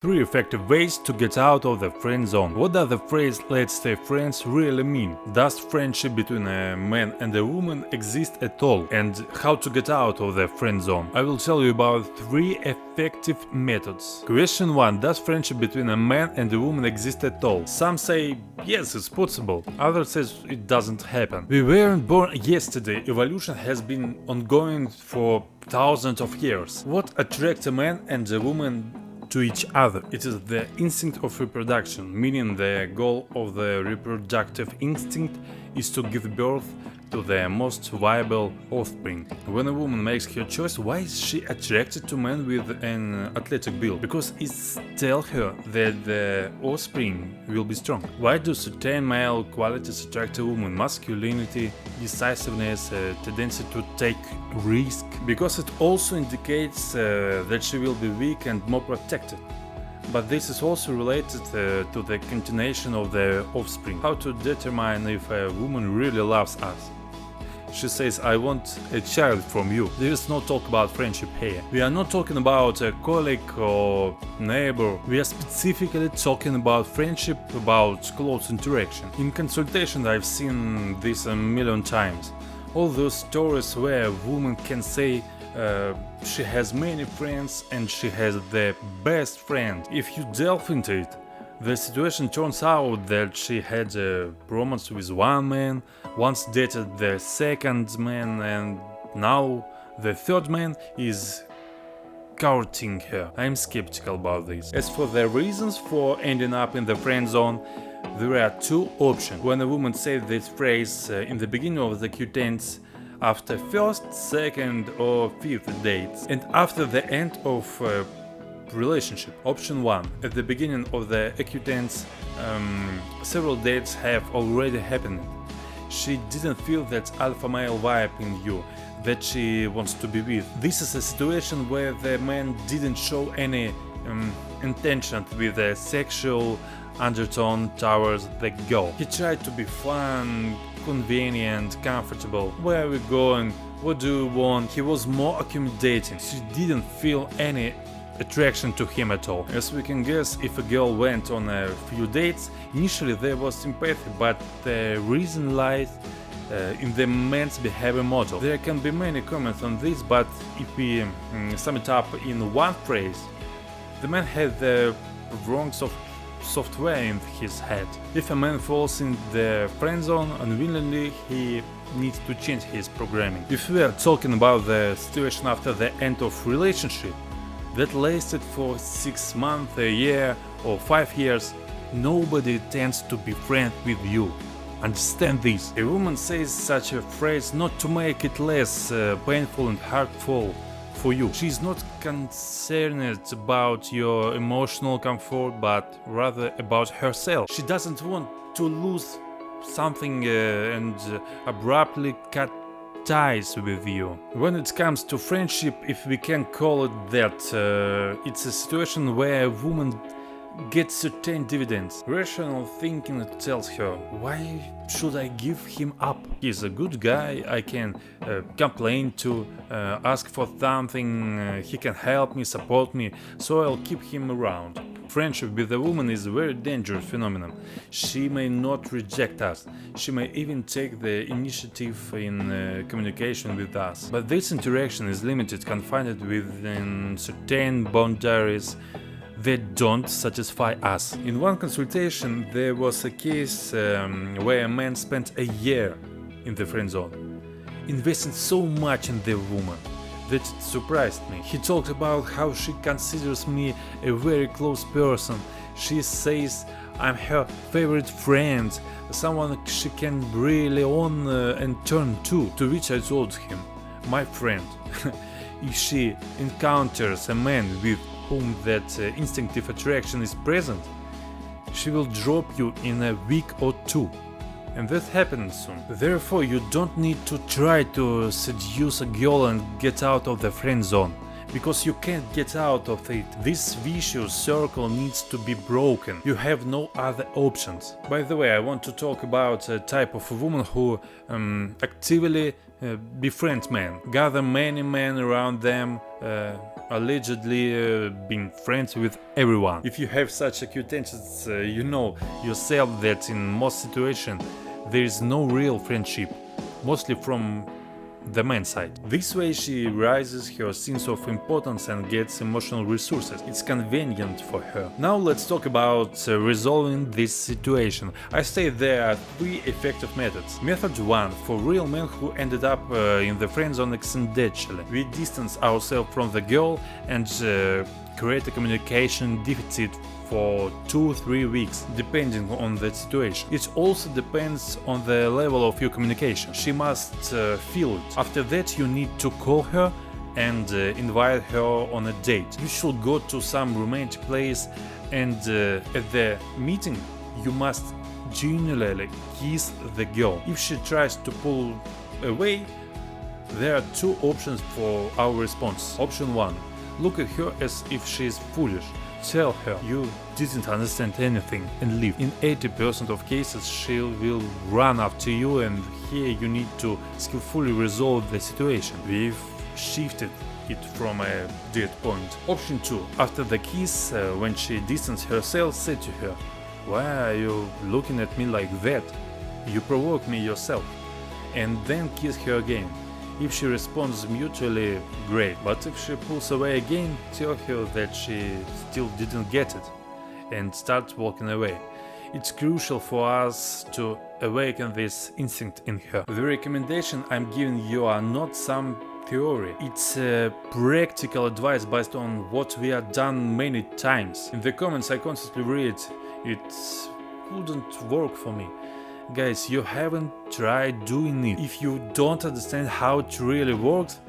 3 effective ways to get out of the friend zone. What does the phrase "let's stay friends" really mean? Does friendship between a man and a woman exist at all? And how to get out of the friend zone? I will tell you about 3 effective methods. Question 1. Does friendship between a man and a woman exist at all? Some say yes, it's possible. Others say it doesn't happen. We weren't born yesterday. Evolution has been ongoing for thousands of years. What attracts a man and a woman to each other? It is the instinct of reproduction, meaning the goal of the reproductive instinct is to give birth to the most viable offspring. When a woman makes her choice, why is she attracted to men with an athletic build? Because it tells her that the offspring will be strong. Why do certain male qualities attract a woman? Masculinity, decisiveness, tendency to take risk. Because it also indicates that she will be weak and more protected. But this is also related to the continuation of the offspring. How to determine if a woman really loves us? She says, "I want a child from you." There is no talk about friendship here. We are not talking about a colleague or neighbor. We are specifically talking about friendship, about close interaction. In consultation I've seen this a million times. All those stories where a woman can say she has many friends and she has the best friend. If you delve into it, the situation turns out that she had a romance with one man, once dated the second man, and now the third man is courting her. I'm skeptical about this. As for the reasons for ending up in the friend zone, there are 2 options. When a woman says this phrase in the beginning of the acquaintance, after first, second or 5th dates, and after the end of relationship. Option 1. At the beginning of the acquaintance, several dates have already happened. She didn't feel that alpha male vibe in you that she wants to be with. This is a situation where the man didn't show any intention with a sexual undertone towards the girl. He tried to be fun, convenient, comfortable. Where are we going? What do you want? He was more accommodating. She didn't feel any attraction to him at all. As we can guess, if a girl went on a few dates, initially there was sympathy, but the reason lies in the man's behavior model. There can be many comments on this, but if we sum it up in one phrase, the man had the wrong software in his head. If a man falls in the friend zone unwillingly, he needs to change his programming. If we are talking about the situation after the end of relationship that lasted for 6 months, a year or 5 years, nobody tends to be friends with you. Understand this. A woman says such a phrase not to make it less painful and hurtful for you. She is not concerned about your emotional comfort, but rather about herself. She doesn't want to lose something and abruptly cut ties with you. When it comes to friendship, if we can call it that, it's a situation where a woman gets certain dividends. Rational thinking tells her, why should I give him up? He's a good guy, I can complain to, ask for something, he can help me, support me, so I'll keep him around. Friendship with a woman is a very dangerous phenomenon. She may not reject us, she may even take the initiative in communication with us. But this interaction is limited, confined within certain boundaries that don't satisfy us. In one consultation, there was a case where a man spent a year in the friend zone, investing so much in the woman that it surprised me. He talked about how she considers me a very close person. She says I'm her favorite friend, someone she can rely on and turn to which I told him, my friend, if she encounters a man with whom that instinctive attraction is present, she will drop you in a week or 2. And that happens soon. Therefore, you don't need to try to seduce a girl and get out of the friend zone. because you can't get out of it. This vicious circle needs to be broken. You have no other options. By the way, I want to talk about a type of woman who actively befriend men, gather many men around them, allegedly being friends with everyone. If you have such acquaintances, you know yourself that in most situations there is no real friendship, mostly from the man's side. This way she rises her sense of importance and gets emotional resources. It's convenient for her. Now let's talk about resolving this situation. I say there are 3 effective methods. Method 1 for real men who ended up in the friend zone accidentally. We distance ourselves from the girl and create a communication deficit for 2-3 weeks, depending on the situation. It also depends on the level of your communication. She must feel it. After that, you need to call her and invite her on a date. You should go to some romantic place, and at the meeting, you must genuinely kiss the girl. If she tries to pull away, there are 2 options for our response. Option 1. Look at her as if she is foolish. Tell her you didn't understand anything and leave. In 80% of cases she will run after you, and here you need to skillfully resolve the situation. We've shifted it from a dead point. Option 2. After the kiss, when she distances herself, say to her, "Why are you looking at me like that? You provoke me yourself." And then kiss her again. If she responds mutually, great, but if she pulls away again, tell her that she still didn't get it and start walking away. It's crucial for us to awaken this instinct in her. The recommendation I'm giving you are not some theory. It's practical advice based on what we have done many times. In the comments I constantly read, it wouldn't work for me. Guys, you haven't tried doing it. If you don't understand how it really works,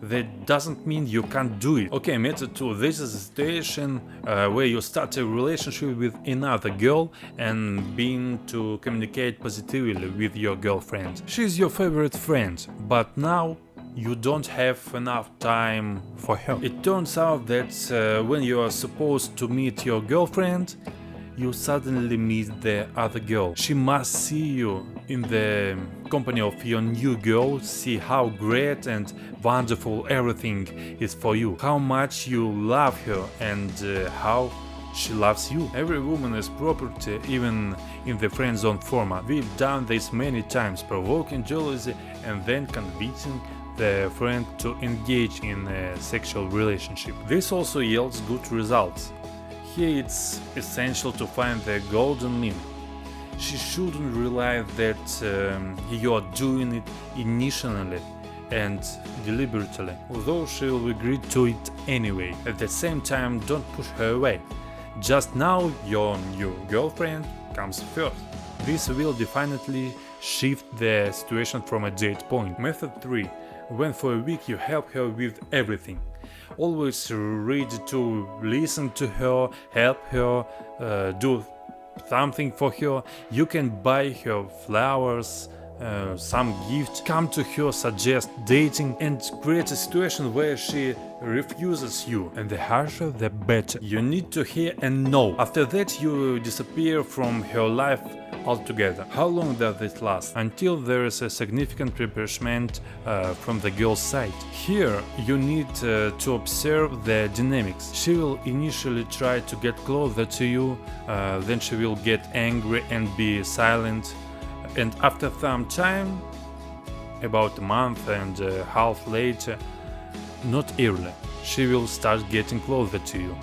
that doesn't mean you can't do it. Okay, method 2. This is a situation where you start a relationship with another girl and begin to communicate positively with your girlfriend. She's your favorite friend, but now you don't have enough time for her. It turns out that when you are supposed to meet your girlfriend, you suddenly meet the other girl. She must see you in the company of your new girl, see how great and wonderful everything is for you, how much you love her, and how she loves you. Every woman is property, even in the friend zone format. We've done this many times, provoking jealousy and then convincing the friend to engage in a sexual relationship. This also yields good results. Here it's essential to find the golden mean. She shouldn't realize that you are doing it intentionally and deliberately, although she will agree to it anyway. At the same time, don't push her away. Just now your new girlfriend comes first. This will definitely shift the situation from a date point. Method 3. When for a week you help her with everything. Always ready to listen to her, help her, do something for her. You can buy her flowers, some gift, come to her, suggest dating, and create a situation where she refuses you. And the harsher, the better. You need to hear and know. After that, you disappear from her life altogether. How long does this last? Until there is a significant reimbursement from the girl's side. Here you need to observe the dynamics. She will initially try to get closer to you, then she will get angry and be silent, and after some time, about a month and a half later, not early, she will start getting closer to you.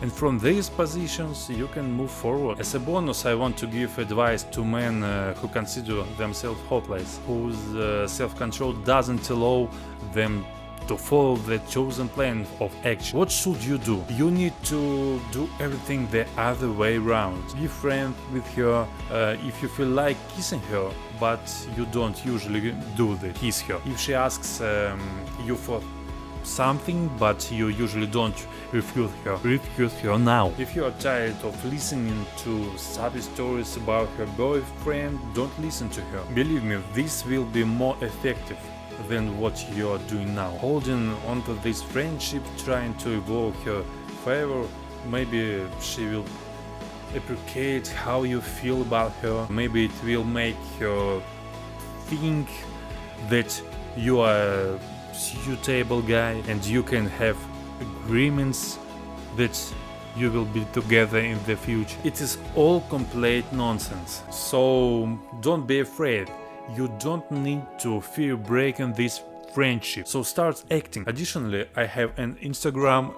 And from these positions you can move forward. As a bonus, I want to give advice to men who consider themselves hopeless, whose self-control doesn't allow them to follow the chosen plan of action. What should you do? You need to do everything the other way around. Be friends with her if you feel like kissing her, but you don't usually do the kiss her. If she asks you for something, but you usually don't, refuse her now. If you are tired of listening to sad stories about her boyfriend, don't listen to her. Believe me, this will be more effective. than what you are doing now. Holding onto this friendship, trying to evoke her favor, maybe she will appreciate how you feel about her. Maybe it will make her think that you are a suitable guy and you can have agreements that you will be together in the future. It is all complete nonsense. So don't be afraid. You don't need to fear breaking this friendship. So start acting. Additionally, I have an Instagram.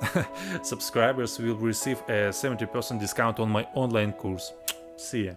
Subscribers will receive a 70% discount on my online course. See ya.